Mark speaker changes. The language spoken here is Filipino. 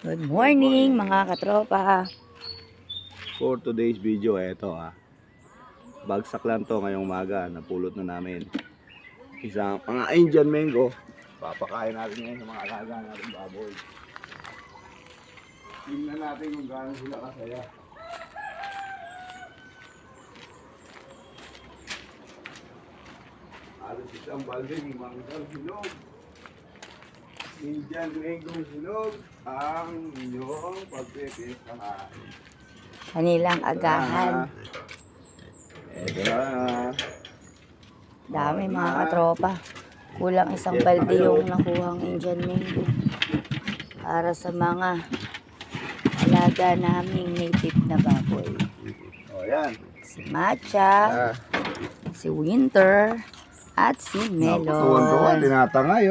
Speaker 1: Good morning mga katropa.
Speaker 2: For today's video, eto bagsak lang to ngayong umaga, napulot na namin isang mga Indian mango. Papakain natin ngayon sa mga alaga natin baboy. Tingnan natin kung gaano sila kasaya. Halos isang balding manggang hinog, Indian mango hinog ang inyong pagpipistahan.
Speaker 1: Kanilang agahan.
Speaker 2: Ito na.
Speaker 1: Dami mga katropa. Kulang isang balde yung nakuhang Indian mango. Para sa mga alaga naming native na baboy.
Speaker 2: O yan.
Speaker 1: Si Matcha, si Winter, at si
Speaker 2: Tuwan-tuwan,
Speaker 1: Melon.
Speaker 2: tinatangay